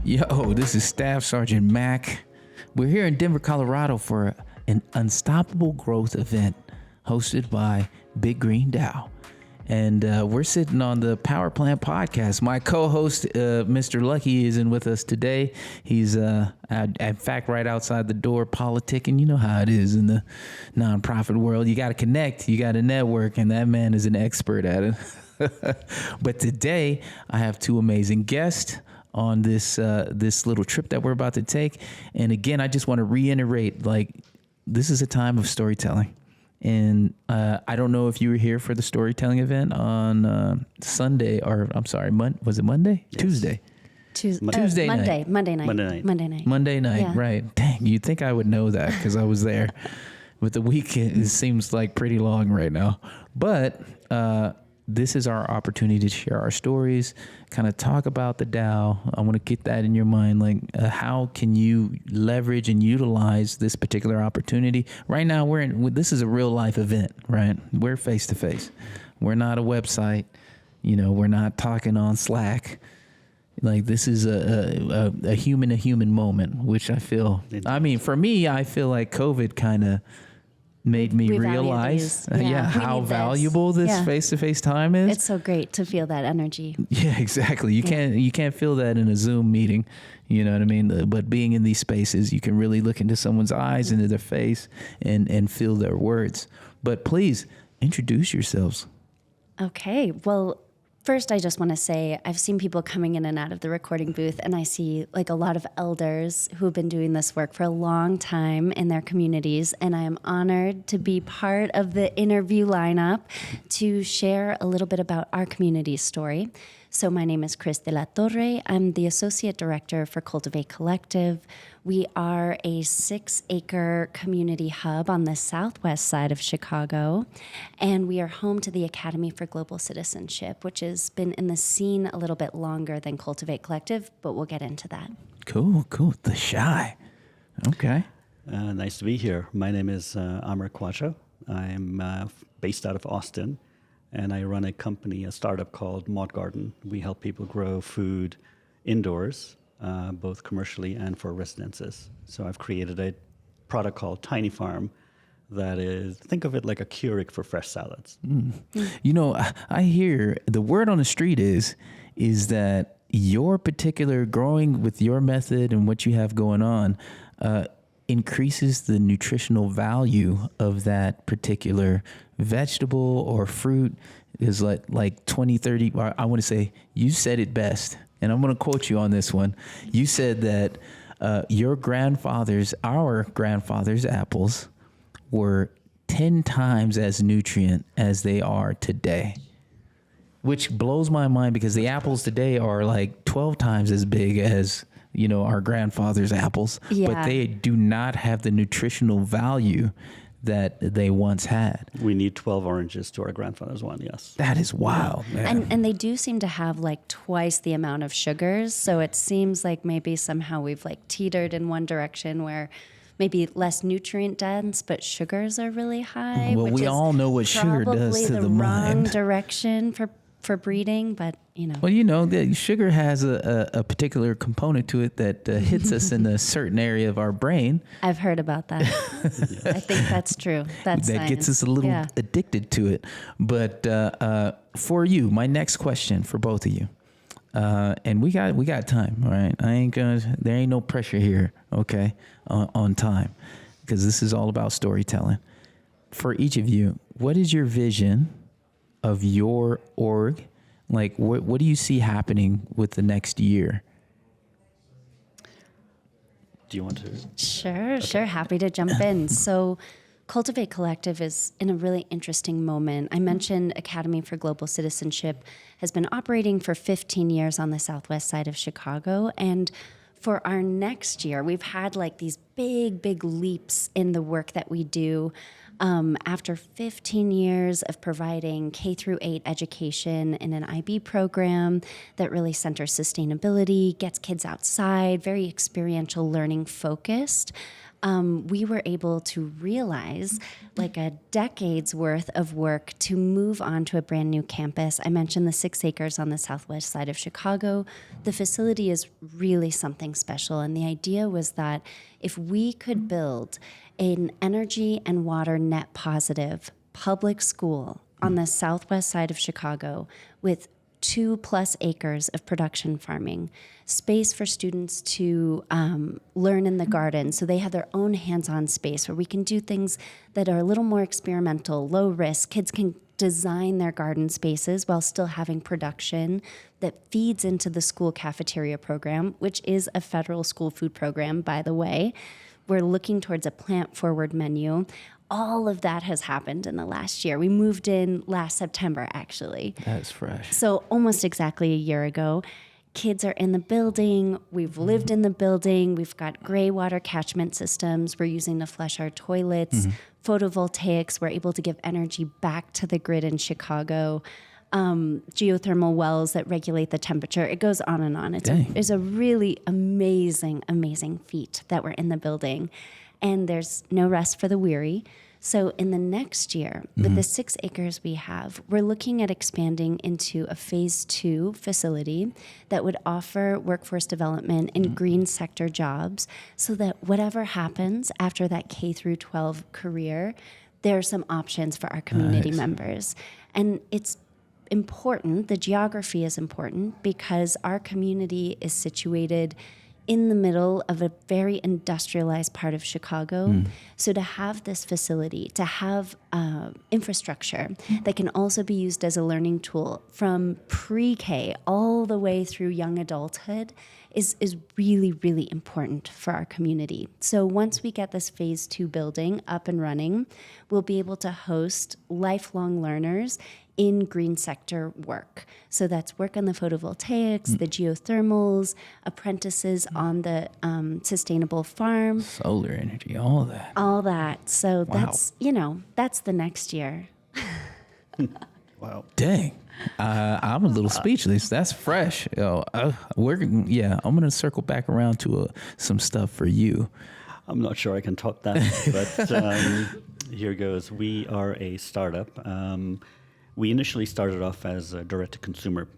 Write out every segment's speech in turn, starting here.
Yo, this is Staff Sergeant Mac. We're here in Denver, Colorado for an Unstoppable Growth event hosted by Big Green Dow. And we're sitting on the Power Plant podcast. My co-host, Mr. Lucky, isn't with us today. He's, in fact, right outside the door politicking. You know how it is in the nonprofit world. You got to connect, you got to network, and that man is an expert at it. But today, I have two amazing guests on this little trip that we're about to take. And again, I just want to reiterate, this is a time of storytelling. And I don't know if you were here for the storytelling event on Sunday, or I'm sorry, was it Monday? Yes. Tuesday. Tuesday night. Monday night, yeah. Right. Dang, you'd think I would know that because I was there. But the weekend, it seems like pretty long right now. But this is our opportunity to share our stories, kind of talk about the Dow. I want to get that in your mind. How can you leverage and utilize this particular opportunity? Right now, this is a real life event, right? We're face to face. We're not a website. We're not talking on Slack. This is a human to human moment, which I feel, for me, I feel like COVID kind of made me realize how valuable this face-to-face time is. It's so great to feel that energy. Yeah, exactly. You can't feel that in a Zoom meeting, you know what I mean? But being in these spaces, you can really look into someone's eyes, into their face, and feel their words. But please introduce yourselves. Okay. Well, first, I just want to say I've seen people coming in and out of the recording booth, and I see a lot of elders who have been doing this work for a long time in their communities, and I am honored to be part of the interview lineup to share a little bit about our community's story. So my name is Kris de la Torre. I'm the Associate Director for Cultivate Collective. We are a 6-acre community hub on the southwest side of Chicago, and we are home to the Academy for Global Citizenship, which has been in the scene a little bit longer than Cultivate Collective, but we'll get into that. Cool. The Shy. Okay. Nice to be here. My name is Aamar Khwaja. I'm based out of Austin, and I run a startup called Modgarden. We help people grow food indoors, both commercially and for residences. So I've created a product called Tiny Farm that is, think of it like a Keurig for fresh salads. I hear the word on the street is that your particular growing with your method and what you have going on increases the nutritional value of that particular vegetable or fruit is like 20, 30, I want to say, you said it best, and I'm going to quote you on this one. You said that our grandfather's apples were 10 times as nutrient as they are today, which blows my mind because the apples today are like 12 times as big as our grandfather's apples, but they do not have the nutritional value that they once had. We need 12 oranges to our grandfather's one, yes. That is wild, man. And they do seem to have twice the amount of sugars, so it seems like maybe somehow we've teetered in one direction where maybe less nutrient dense, but sugars are really high. Well, we all know what sugar does to the mind. Probably the wrong direction for breeding, but Well, the sugar has a particular component to it that hits us in a certain area of our brain. I've heard about that. Yes. I think that's true. That gets us a little addicted to it. But for you, my next question for both of you, and we got time, all right? There ain't no pressure here, okay, on time, because this is all about storytelling. For each of you, what is your vision of your org? What do you see happening with the next year? Do you want to? Sure. Happy to jump in. So Cultivate Collective is in a really interesting moment. I mentioned Academy for Global Citizenship has been operating for 15 years on the southwest side of Chicago. And for our next year, we've had these big leaps in the work that we do. After 15 years of providing K-8 education in an IB program that really centers sustainability, gets kids outside, very experiential learning focused, we were able to realize like a decade's worth of work to move on to a brand new campus. I mentioned the 6 acres on the southwest side of Chicago. The facility is really something special. And the idea was that if we could build an energy and water net positive public school on the southwest side of Chicago with 2+ acres of production farming, space for students to learn in the garden. So they have their own hands-on space where we can do things that are a little more experimental, low risk. Kids can design their garden spaces while still having production that feeds into the school cafeteria program, which is a federal school food program, by the way. We're looking towards a plant-forward menu. All of that has happened in the last year. We moved in last September, actually. That's fresh. So almost exactly a year ago. Kids are in the building. We've lived in the building. We've got gray water catchment systems. We're using to flush our toilets. Photovoltaics. We're able to give energy back to the grid in Chicago. Geothermal wells that regulate the temperature. It goes on and on. It's a really amazing, amazing feat that we're in the building. And there's no rest for the weary. So in the next year, with the 6 acres we have, we're looking at expanding into a phase 2 facility that would offer workforce development and green sector jobs so that whatever happens after that K through 12 career, there are some options for our community members. And it's important, the geography is important because our community is situated in the middle of a very industrialized part of Chicago. So to have this facility, to have infrastructure that can also be used as a learning tool from pre-K all the way through young adulthood is really, really important for our community. So once we get this phase 2 building up and running, we'll be able to host lifelong learners in green sector work. So that's work on the photovoltaics, the geothermals, apprentices on the sustainable farm. Solar energy, all of that. All that. So that's, that's the next year. Wow. Dang. I'm a little speechless. That's fresh. I'm going to circle back around to some stuff for you. I'm not sure I can top that, but here goes. We are a startup. We initially started off as a direct-to-consumer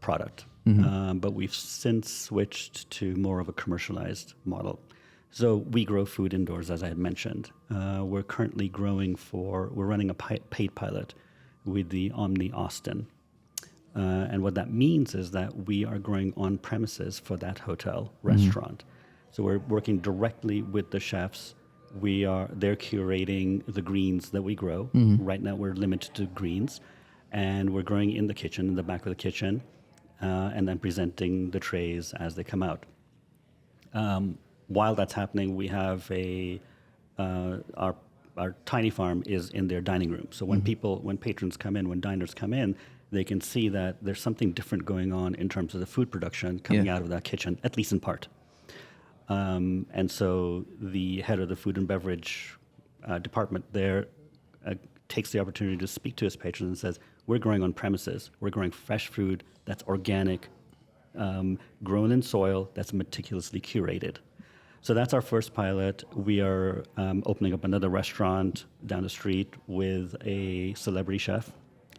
product, but we've since switched to more of a commercialized model. So we grow food indoors, as I had mentioned. We're currently we're running a paid pilot with the Omni Austin. And what that means is that we are growing on premises for that hotel restaurant. So we're working directly with the chefs. They're curating the greens that we grow. Right now we're limited to greens, and we're growing in the kitchen, in the back of the kitchen, and then presenting the trays as they come out. While that's happening, we have our tiny farm is in their dining room. So when patrons come in, when diners come in, they can see that there's something different going on in terms of the food production coming out of that kitchen, at least in part. And so the head of the food and beverage department there takes the opportunity to speak to his patrons and says, we're growing on premises. We're growing fresh food that's organic, grown in soil that's meticulously curated. So that's our first pilot. We are opening up another restaurant down the street with a celebrity chef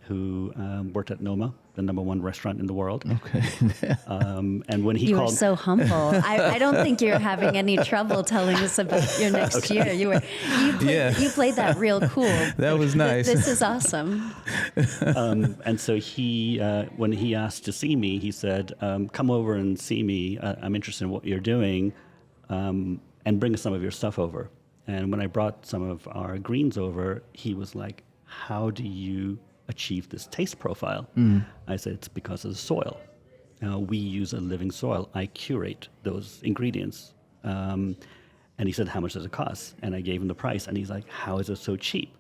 who worked at Noma, the #1 restaurant in the world. Okay. And when he You called... were so humble. I don't think you're having any trouble telling us about your next year. You played that real cool. That was nice. This is awesome. And so when he asked to see me, he said, come over and see me. I'm interested in what you're doing, and bring some of your stuff over. And when I brought some of our greens over, he was like, how do you achieve this taste profile? I said, it's because of the soil. We use a living soil. I curate those ingredients. And he said, how much does it cost? And I gave him the price. And he's like, how is it so cheap?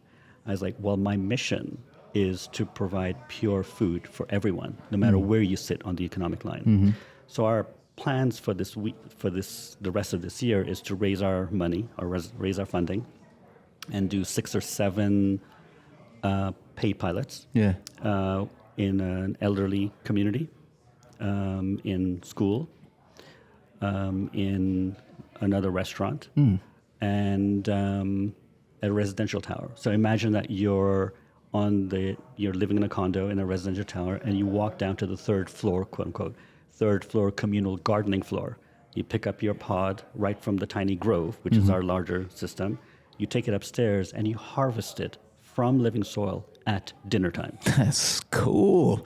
I was like, well, my mission is to provide pure food for everyone, no matter where you sit on the economic line. So our plans for this week, the rest of this year, is to raise our money, or raise our funding, and do 6 or 7 paid pilots in an elderly community, in school, in another restaurant, and a residential tower. So imagine that you're living in a condo in a residential tower, and you walk down to the third floor, quote unquote, third floor communal gardening floor. You pick up your pod right from the tiny grove, which is our larger system. You take it upstairs and you harvest it from living soil at dinner time. That's cool.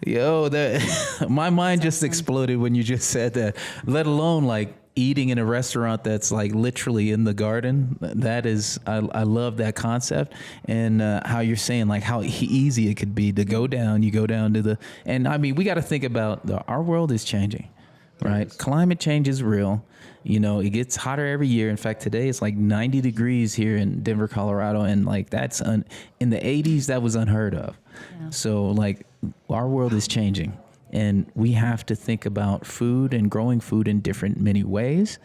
Yo, that my mind just exploded when you just said that, let alone like eating in a restaurant that's like literally in the garden. That is, I love that concept, and how you're saying like how easy it could be to go down. You go down to the, and I mean, we got to think about our world is changing, right? Yes. Climate change is real. You know, it gets hotter every year. In fact, today it's like 90 degrees here in Denver, Colorado. And like that's in the 80s, that was unheard of. Yeah. So like our world is changing, and we have to think about food and growing food in many ways.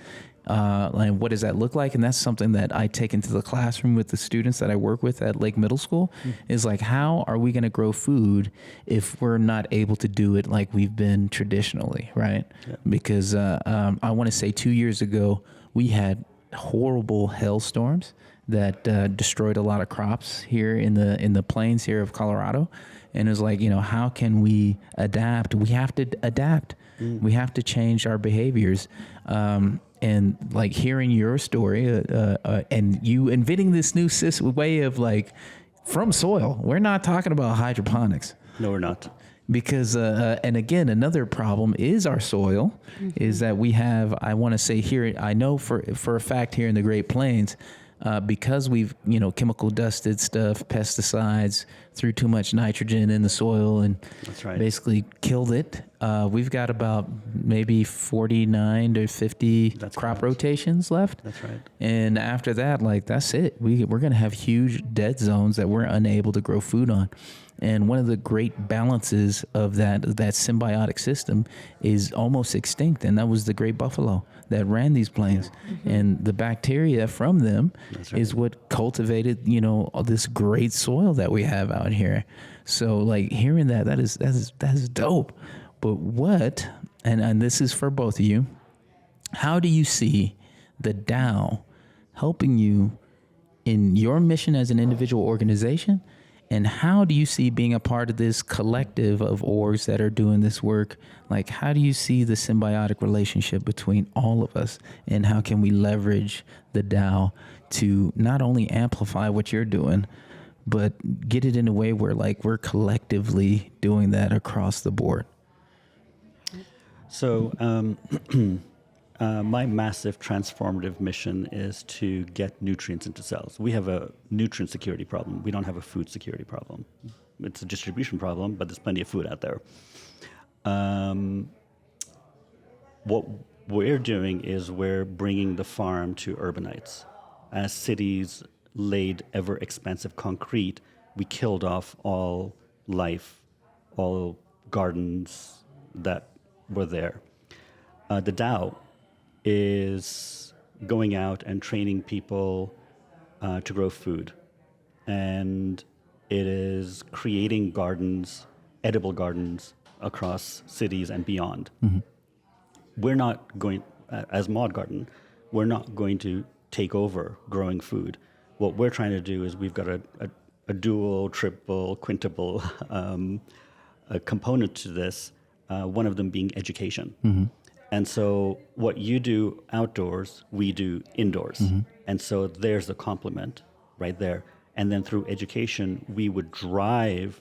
Like what does that look like? And that's something that I take into the classroom with the students that I work with at Lake Middle School, is like, how are we going to grow food if we're not able to do it like we've been traditionally, right? Yeah. Because I want to say 2 years ago, we had horrible hailstorms that destroyed a lot of crops here in the plains here of Colorado. And it was like, you know, how can we adapt? We have to adapt. We have to change our behaviors. And like hearing your story and you inventing this new way of like from soil. We're not talking about hydroponics. No, we're not. Because, and again, another problem is our soil, is that we have, I want to say here, I know for a fact here in the Great Plains, because we've, you know, chemical dusted stuff, pesticides, threw too much nitrogen in the soil and that's right. basically killed it. We've got about maybe 49 to 50 that's crop correct. Rotations left. That's right. And after that, like, that's it. We're going to have huge dead zones that we're unable to grow food on. And one of the great balances of that symbiotic system is almost extinct, and that was the great buffalo that ran these plains. And the bacteria from them right. is what cultivated, you know, all this great soil that we have out here. So like hearing that is dope. But what, and this is for both of you, how do you see the DAO helping you in your mission as an individual organization? And how do you see being a part of this collective of orgs that are doing this work? Like, how do you see the symbiotic relationship between all of us? And how can we leverage the DAO to not only amplify what you're doing, but get it in a way where, like, we're collectively doing that across the board? So my massive transformative mission is to get nutrients into cells. We have a nutrient security problem. We don't have a food security problem. It's a distribution problem, but there's plenty of food out there. What we're doing is we're bringing the farm to urbanites. As cities laid ever expansive concrete, we killed off all life, all gardens that were there. The DAO is going out and training people to grow food. And it is creating gardens, edible gardens, across cities and beyond. We're not going, as Modgarden, we're not going to take over growing food. What we're trying to do is we've got a dual, triple, quintuple component to this, one of them being education. And so what you do outdoors, we do indoors. And so there's the complement right there. And then through education, we would drive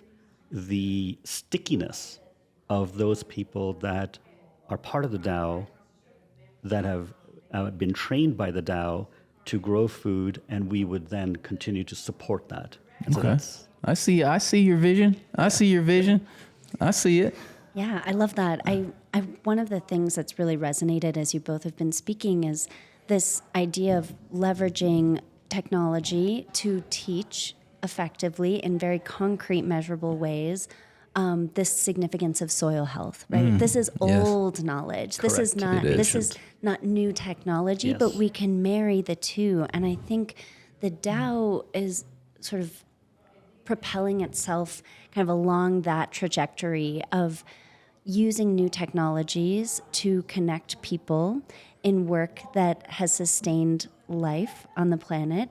the stickiness of those people that are part of the DAO, that have been trained by the DAO to grow food, and we would then continue to support that. And okay. So I see your vision. I see it. Yeah, I love that. I one of the things that's really resonated as you both have been speaking is this idea of leveraging technology to teach effectively in very concrete, measurable ways this significance of soil health, right? This is old knowledge. Correct. This is not new technology, but we can marry the two. And I think the DAO is sort of propelling itself kind of along that trajectory of using new technologies to connect people in work that has sustained life on the planet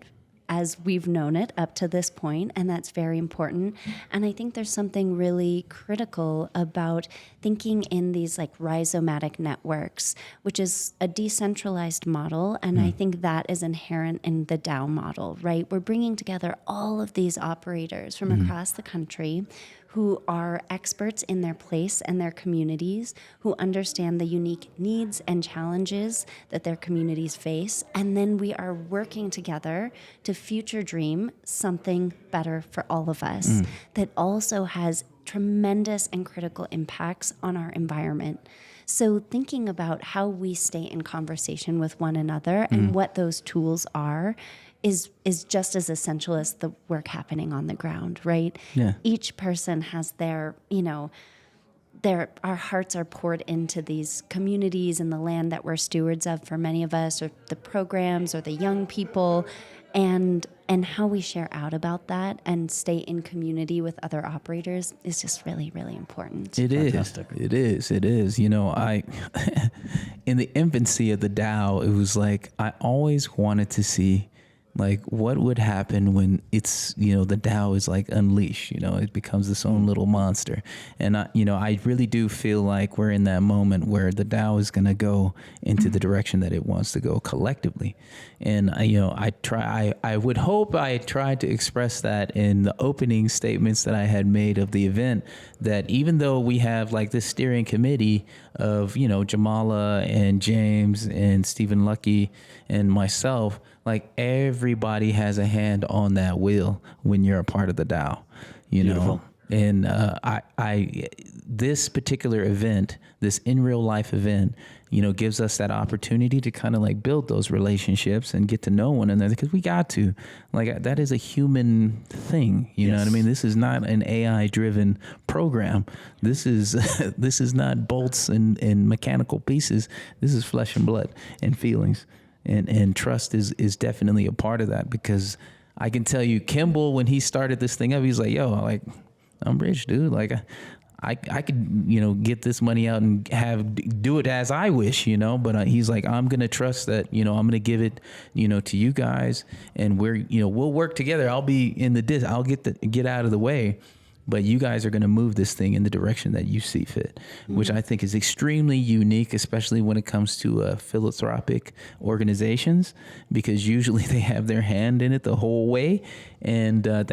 as we've known it up to this point, and that's very important. And I think there's something really critical about thinking in these like rhizomatic networks, which is a decentralized model, and I think that is inherent in the DAO model, right? We're bringing together all of these operators from across the country who are experts in their place and their communities, who understand the unique needs and challenges that their communities face. And then we are working together to future dream something better for all of us that also has tremendous and critical impacts on our environment. So thinking about how we stay in conversation with one another and what those tools are is just as essential as the work happening on the ground, right? Yeah. Each person has their, our hearts are poured into these communities and the land that we're stewards of for many of us, or the programs or the young people, and how we share out about that and stay in community with other operators is just really, really important. It Fantastic. is. It is. I, in the infancy of the DAO, it was like, I always wanted to see like what would happen when it's, the DAO is like unleashed, it becomes its own little monster. And I really do feel like we're in that moment where the DAO is going to go into the direction that it wants to go collectively. And I would hope I tried to express that in the opening statements that I had made of the event, that even though we have like this steering committee of, Jamala and James and Stephen Lucky and myself, like everybody has a hand on that wheel when you're a part of the DAO, Beautiful. And I this particular event, this in real life event, gives us that opportunity to kind of like build those relationships and get to know one another, because we got to, like, that is a human thing. You know what I mean? This is not an AI driven program. This is this is not bolts and mechanical pieces. This is flesh and blood and feelings. And trust is definitely a part of that, because I can tell you, Kimball, when he started this thing up, he's like, yo, like, I'm rich, dude. Like, I could, get this money out and do it as I wish, but he's like, I'm going to trust that, I'm going to give it, to you guys, and we'll work together. I'll be in I'll get out of the way. But you guys are going to move this thing in the direction that you see fit, which I think is extremely unique, especially when it comes to philanthropic organizations, because usually they have their hand in it the whole way. And I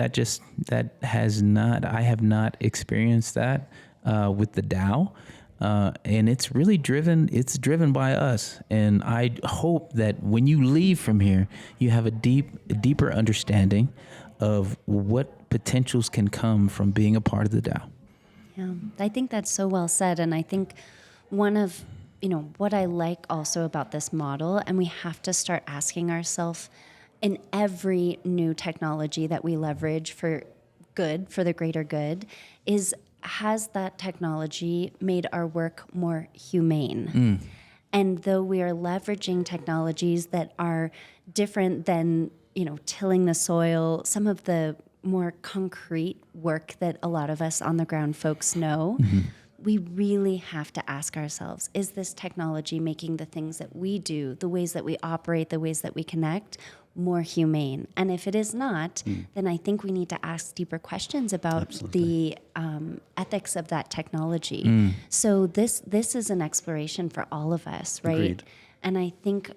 have not experienced that with the DAO. And it's really driven by us. And I hope that when you leave from here, you have a deeper understanding of what potentials can come from being a part of the DAO. Yeah, I think that's so well said. And I think one of, what I like also about this model, and we have to start asking ourselves in every new technology that we leverage for good, for the greater good, is, has that technology made our work more humane? And though we are leveraging technologies that are different than, tilling the soil, some of the more concrete work that a lot of us on the ground folks know, we really have to ask ourselves, is this technology making the things that we do, the ways that we operate, the ways that we connect, more humane? And if it is not, then I think we need to ask deeper questions about the ethics of that technology. So this is an exploration for all of us, right? Agreed. And I think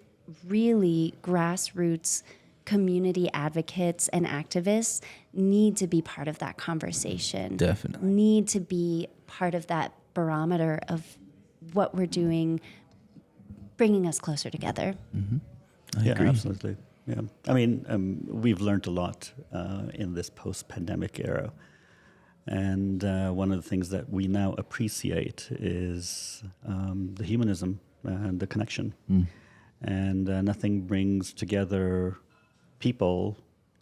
really grassroots community advocates and activists need to be part of that conversation. Definitely. Need to be part of that barometer of what we're doing, bringing us closer together. I agree. Absolutely. Yeah. I mean, we've learned a lot in this post-pandemic era. And one of the things that we now appreciate is the humanism and the connection. And nothing brings together people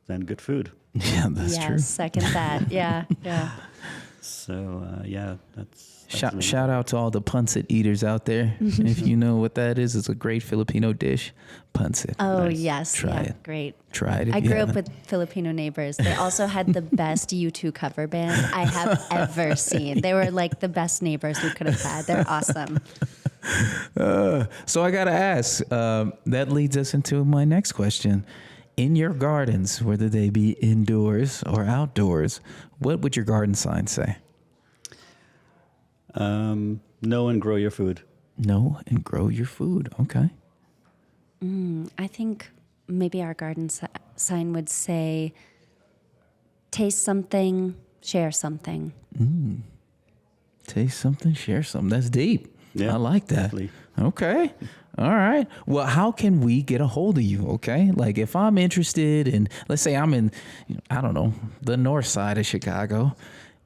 than good food. Yeah, that's true. Second that. Yeah. So that's Shout out to all the pancit eaters out there. If you know what that is, it's a great Filipino dish, pancit. Oh, Nice. yes. Try yeah, it. great. Try it if I you grew up haven't. with Filipino neighbors. They also had the best U2 cover band I have ever seen. They were like the best neighbors we could have had. They're awesome. So I gotta ask. That leads us into my next question. In your gardens, whether they be indoors or outdoors, what would your garden sign say? Know and grow your food. Know and grow your food. Okay. I think maybe our garden sign would say, taste something, share something. Taste something, share something. That's deep. Yeah, I like that. definitely. Okay. All right. Well, how can we get a hold of you? Okay. Like if I'm interested in, let's say I'm in, I don't know, the north side of Chicago,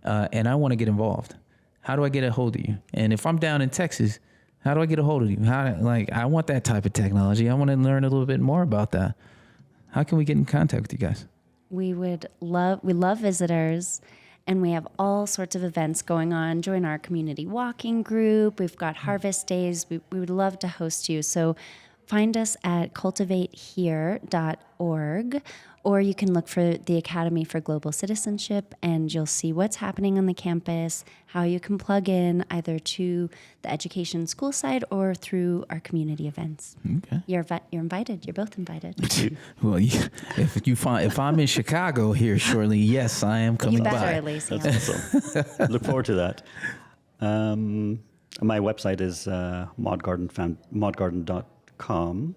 and I want to get involved. How do I get a hold of you? And if I'm down in Texas, how do I get a hold of you? I want that type of technology. I want to learn a little bit more about that. How can we get in contact with you guys? We love visitors, and we have all sorts of events going on. Join our community walking group. We've got harvest days. We would love to host you. So find us at cultivatehere.org, or you can look for the Academy for Global Citizenship, and you'll see what's happening on the campus, how you can plug in either to the education school side or through our community events. Okay. You're invited. You're both invited. Well, if I'm in Chicago here shortly, yes, I am coming You better, by. at least. That's Yeah. awesome. Look forward to that. My website is modgarden.com.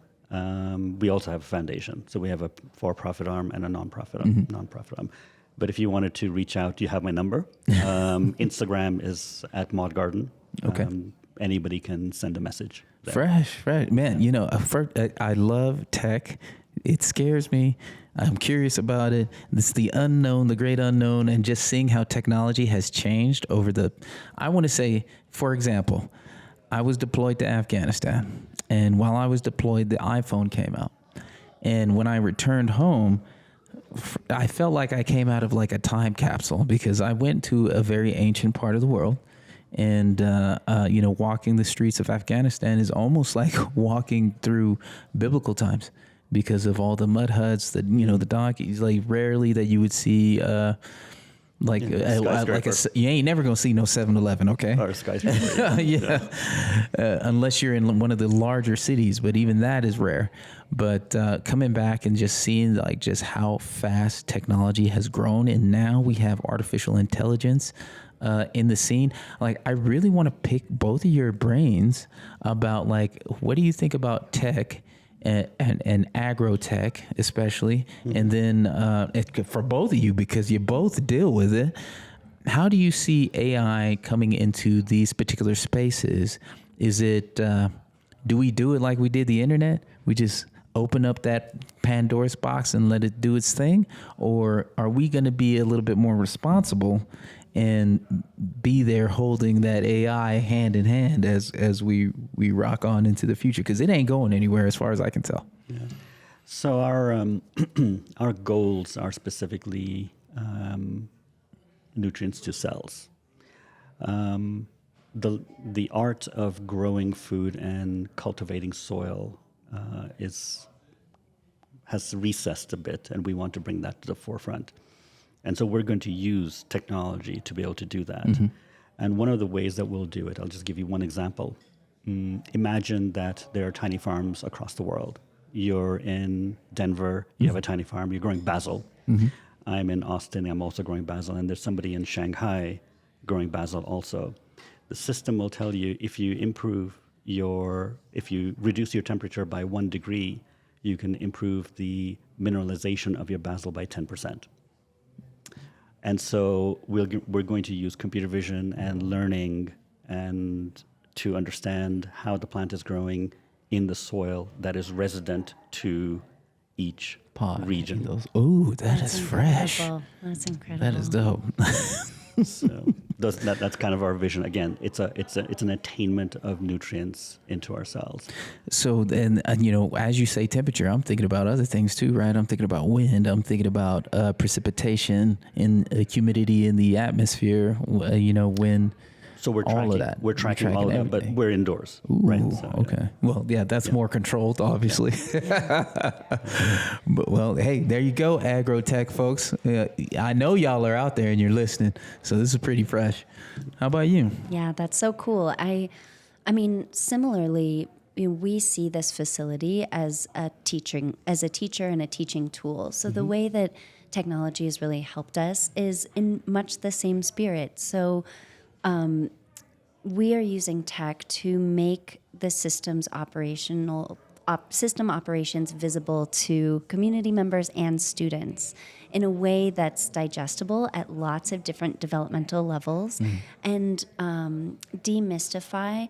We also have a foundation. So we have a for-profit arm and a non-profit arm. But if you wanted to reach out, you have my number. Instagram is at Modgarden. Okay. Anybody can send a message there. Fresh. Man, I love tech. It scares me. I'm curious about it. It's the unknown, the great unknown, and just seeing how technology has changed I want to say, for example, I was deployed to Afghanistan. And while I was deployed, the iPhone came out. And when I returned home, I felt like I came out of like a time capsule because I went to a very ancient part of the world. And, walking the streets of Afghanistan is almost like walking through biblical times because of all the mud huts, the donkeys, like rarely that you would see, you ain't never going to see no 7-Eleven, okay? Or skyscraper. Unless you're in one of the larger cities, but even that is rare. But coming back and just seeing like just how fast technology has grown, and now we have artificial intelligence in the scene. Like, I really want to pick both of your brains about like, what do you think about tech and agro tech, especially, and then for both of you because you both deal with it. How do you see AI coming into these particular spaces? Is it, do we do it like we did the internet? We just open up that Pandora's box and let it do its thing? Or are we going to be a little bit more responsible and be there holding that AI hand in hand as we rock on into the future? Because it ain't going anywhere as far as I can tell. Yeah. So our goals are specifically nutrients to cells. The art of growing food and cultivating soil has recessed a bit, and we want to bring that to the forefront. And so we're going to use technology to be able to do that. Mm-hmm. And one of the ways that we'll do it, I'll just give you one example. Imagine that there are tiny farms across the world. You're in Denver, you have a tiny farm, you're growing basil. Mm-hmm. I'm in Austin, I'm also growing basil, and there's somebody in Shanghai growing basil also. The system will tell you if you reduce your temperature by 1 degree, you can improve the mineralization of your basil by 10%. And so we're going to use computer vision and learning and to understand how the plant is growing in the soil that is resident to each region. Oh, that's fresh. That's incredible. That is dope. So that's kind of our vision. Again, it's an attainment of nutrients into our cells. So then, as you say temperature, I'm thinking about other things too, right? I'm thinking about wind. I'm thinking about precipitation and humidity in the atmosphere. Wind. So we're tracking all of that. We're tracking all of that, but everything. we're indoors, Ooh, right? So, okay. Well, yeah, that's more controlled, obviously. But well, hey, there you go, agro-tech folks. I know y'all are out there and you're listening, so this is pretty fresh. How about you? Yeah, that's so cool. I mean, similarly, we see this facility as a teacher and a teaching tool. So the way that technology has really helped us is in much the same spirit. So we are using tech to make the system operations visible to community members and students in a way that's digestible at lots of different developmental levels and demystify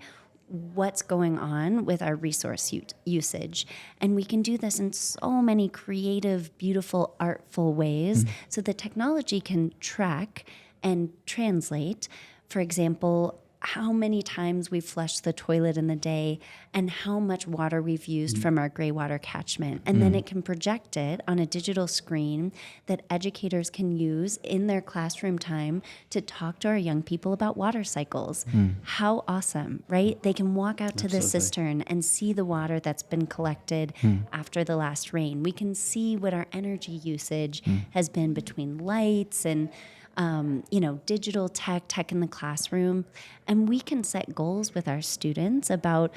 what's going on with our resource usage. And we can do this in so many creative, beautiful, artful ways. So the technology can track and translate, for example, how many times we've flushed the toilet in the day and how much water we've used from our gray water catchment. And then it can project it on a digital screen that educators can use in their classroom time to talk to our young people about water cycles. How awesome, right? They can walk out to the cistern and see the water that's been collected after the last rain. We can see what our energy usage has been between lights and digital tech in the classroom. And we can set goals with our students about,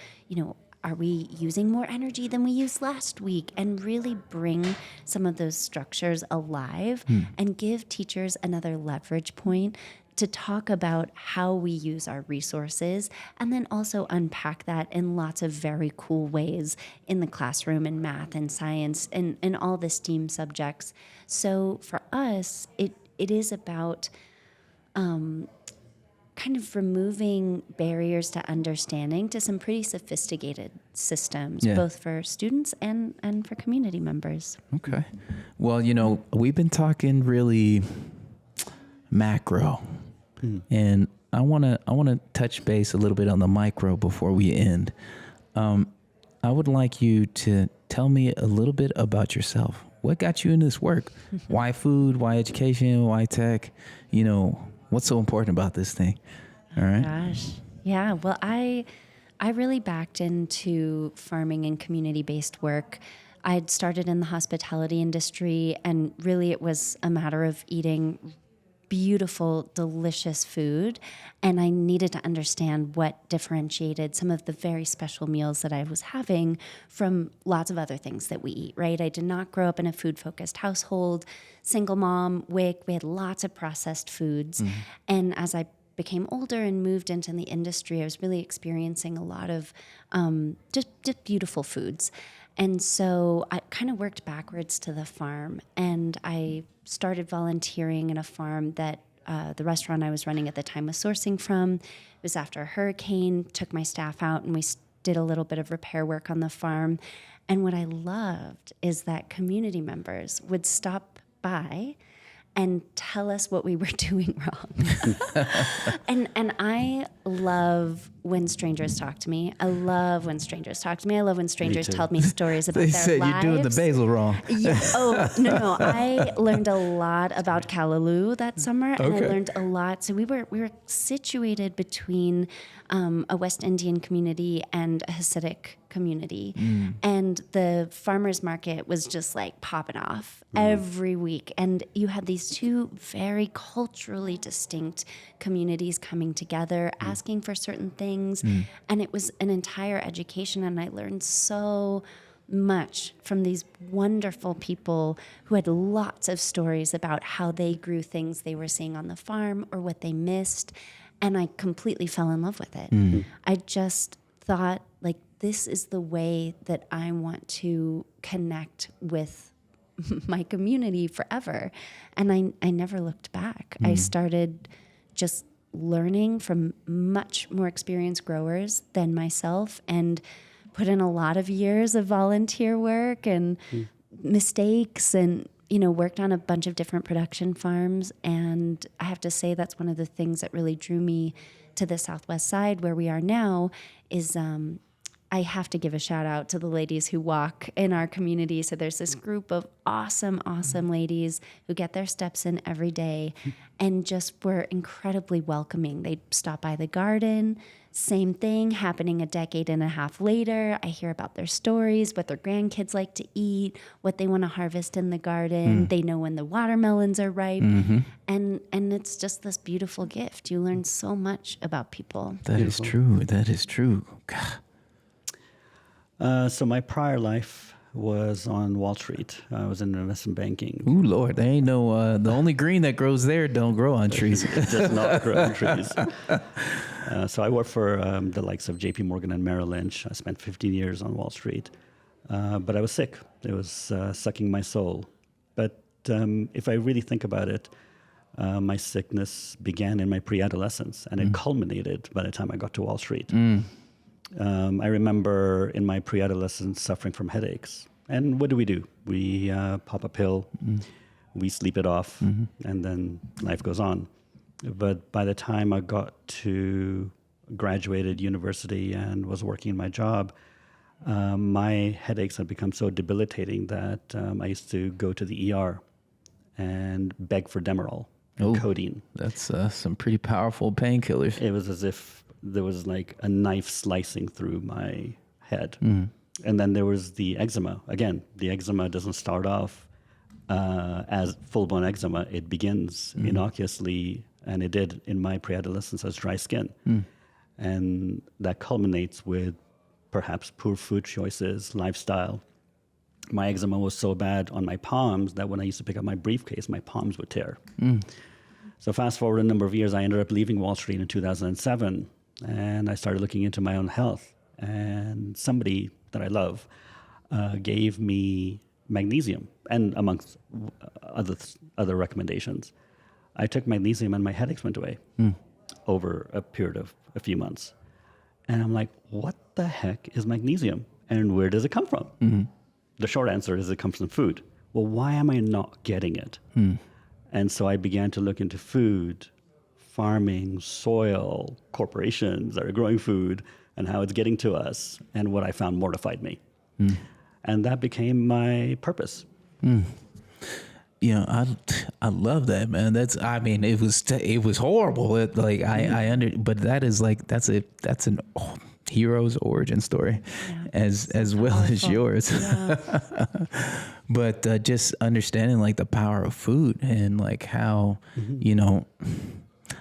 are we using more energy than we used last week? And really bring some of those structures alive and give teachers another leverage point to talk about how we use our resources and then also unpack that in lots of very cool ways in the classroom in math and science and all the STEAM subjects. So for us, it is about kind of removing barriers to understanding to some pretty sophisticated systems, both for students and for community members. Okay. Well, we've been talking really macro, and I want to touch base a little bit on the micro before we end. I would like you to tell me a little bit about yourself. What got you into this work? Why food? Why education? Why tech? What's so important about this thing? All right. Gosh. Yeah. Well, I really backed into farming and community-based work. I'd started in the hospitality industry, and really it was a matter of eating beautiful, delicious food. And I needed to understand what differentiated some of the very special meals that I was having from lots of other things that we eat, right? I did not grow up in a food-focused household, single mom, WIC. We had lots of processed foods. And as I became older and moved into the industry, I was really experiencing a lot of just beautiful foods. And so I kind of worked backwards to the farm, and I started volunteering in a farm that the restaurant I was running at the time was sourcing from. It was after a hurricane, took my staff out, and we did a little bit of repair work on the farm. And what I loved is that community members would stop by and tell us what we were doing wrong. and I love when strangers talk to me. I love when strangers talk to me. I love when strangers tell me stories about They their said lives. you're doing the basil wrong. Yeah. Oh, no. I learned a lot about Callaloo that summer, and I learned a lot. So we were situated between a West Indian community and a Hasidic community. And the farmers market was just like popping off every week. And you had these two very culturally distinct communities coming together, asking for certain things. And it was an entire education. And I learned so much from these wonderful people who had lots of stories about how they grew things they were seeing on the farm or what they missed. And I completely fell in love with it. I just thought, like, this is the way that I want to connect with my community forever. And I never looked back. I started just learning from much more experienced growers than myself and put in a lot of years of volunteer work and mistakes and worked on a bunch of different production farms. And I have to say that's one of the things that really drew me to the Southwest side where we are now is I have to give a shout out to the ladies who walk in our community. So there's this group of awesome ladies who get their steps in every day and just were incredibly welcoming. They'd stop by the garden, same thing happening a decade and a half later. I hear about their stories, what their grandkids like to eat, what they want to harvest in the garden. They know when the watermelons are ripe. And it's just this beautiful gift. You learn so much about people. That is true. That is true. God. So my prior life was on Wall Street. I was in investment banking. Ooh, Lord, there ain't no, the only green that grows there don't grow on trees. It does not grow on trees. So I worked for the likes of JP Morgan and Merrill Lynch. I spent 15 years on Wall Street. But I was sick. It was sucking my soul. But if I really think about it, my sickness began in my pre-adolescence, and it culminated by the time I got to Wall Street. I remember in my pre-adolescence suffering from headaches. And what do? We pop a pill, we sleep it off, and then life goes on. But by the time I got to graduated university and was working in my job, my headaches had become so debilitating that I used to go to the ER and beg for Demerol and codeine. That's some pretty powerful painkillers. It was as if there was like a knife slicing through my head. And then there was the eczema. Again, the eczema doesn't start off as full-blown eczema. It begins innocuously, and it did in my pre-adolescence as dry skin. And that culminates with perhaps poor food choices, lifestyle. My eczema was so bad on my palms that when I used to pick up my briefcase, my palms would tear. So fast forward a number of years, I ended up leaving Wall Street in 2007, and I started looking into my own health. And somebody that I love gave me magnesium, and amongst other recommendations. I took magnesium and my headaches went away over a period of a few months. And I'm like, what the heck is magnesium? And where does it come from? The short answer is it comes from food. Well, why am I not getting it? And so I began to look into food, farming, soil, corporations that are growing food, and how it's getting to us. And what I found mortified me. And that became my purpose. You know, I love that, man. It was horrible. But that is like that's an hero's origin story, as well as yours. But just understanding like the power of food and like how you know.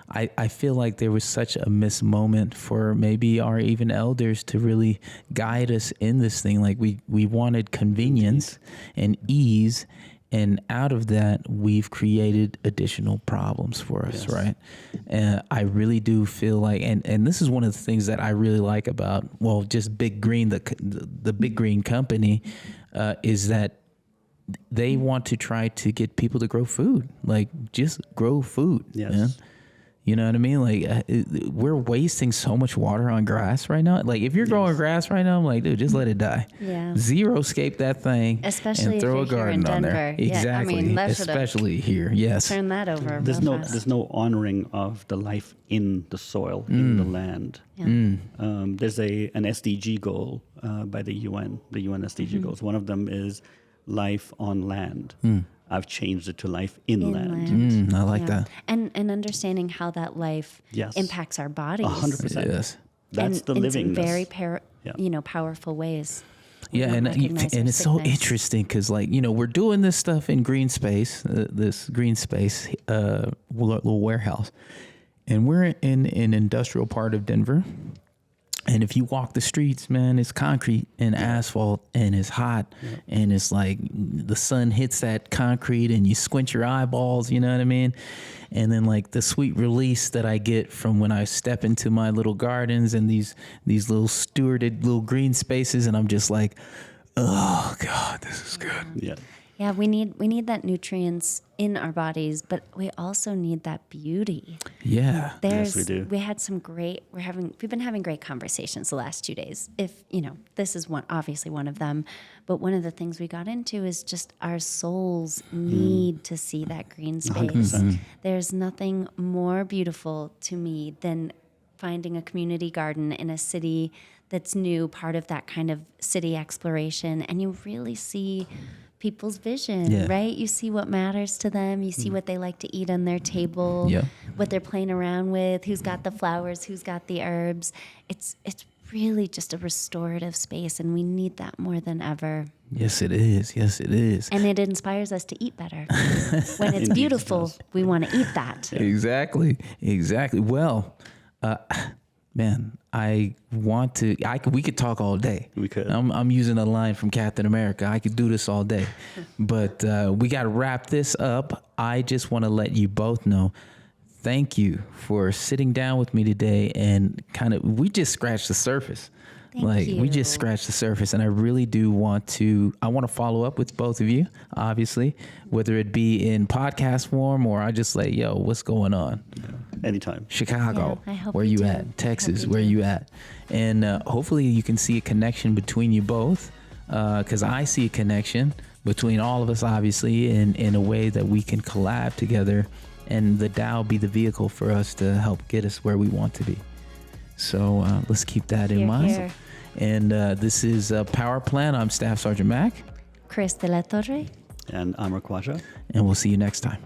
I feel like there was such a missed moment for maybe our even elders to really guide us in this thing. Like we wanted convenience and ease, and out of that we've created additional problems for us, right? And I really do feel like, and this is one of the things that I really like about, well, just Big Green, the Big Green company, is that they want to try to get people to grow food. Like just grow food, man. You know what I mean? Like we're wasting so much water on grass right now. Like if you're growing grass right now, I'm like, dude, just let it die. Zero scape that thing. Especially and throw if a you're here in garden on there. Denver. Exactly. Yeah, I mean, that especially here. Yes. Turn that over. There's no honoring of the life in the soil, in the land. There's an SDG goal by the UN SDG goals. One of them is life on land. I've changed it to life inland. I like that. And understanding how that life impacts our bodies. 100%. Yes. That's the living. In very powerful ways. Yeah, and it's so interesting because, like, you know, we're doing this stuff in green space, this green space little warehouse, and we're in an industrial part of Denver. And if you walk the streets, man, it's concrete and asphalt, and it's hot, and it's like the sun hits that concrete, and you squint your eyeballs, you know what I mean? And then like the sweet release that I get from when I step into my little gardens and these little stewarded little green spaces, and I'm just like, oh God, this is good. Yeah, we need that nutrients in our bodies, but we also need that beauty. Yeah. Yes, we do. We had some we've been having great conversations the last 2 days. If, this is obviously one of them, but one of the things we got into is just our souls need to see that green space. 100%. There's nothing more beautiful to me than finding a community garden in a city that's new, part of that kind of city exploration, and you really see people's vision, right? You see what matters to them. You see what they like to eat on their table, what they're playing around with, who's got the flowers, who's got the herbs. It's really just a restorative space, and we need that more than ever. Yes, it is. Yes, it is. And it inspires us to eat better. When it's beautiful, we want to eat that. Exactly. Well, man, we could talk all day. We could. I'm using a line from Captain America. I could do this all day, but we got to wrap this up. I just want to let you both know, thank you for sitting down with me today, and we just scratched the surface. We just scratched the surface, and I really do want to follow up with both of you, obviously, whether it be in podcast form or I just like, yo, what's going on? Anytime. Chicago, I hope where we you do. at? Texas, where you at? And hopefully you can see a connection between you both, because I see a connection between all of us, obviously, in a way that we can collab together, and the DAO be the vehicle for us to help get us where we want to be. So let's keep that in mind. Here. And this is Power Plan. I'm Staff Sergeant Mac. Kris de la Torre. And Aamar Khwaja. And we'll see you next time.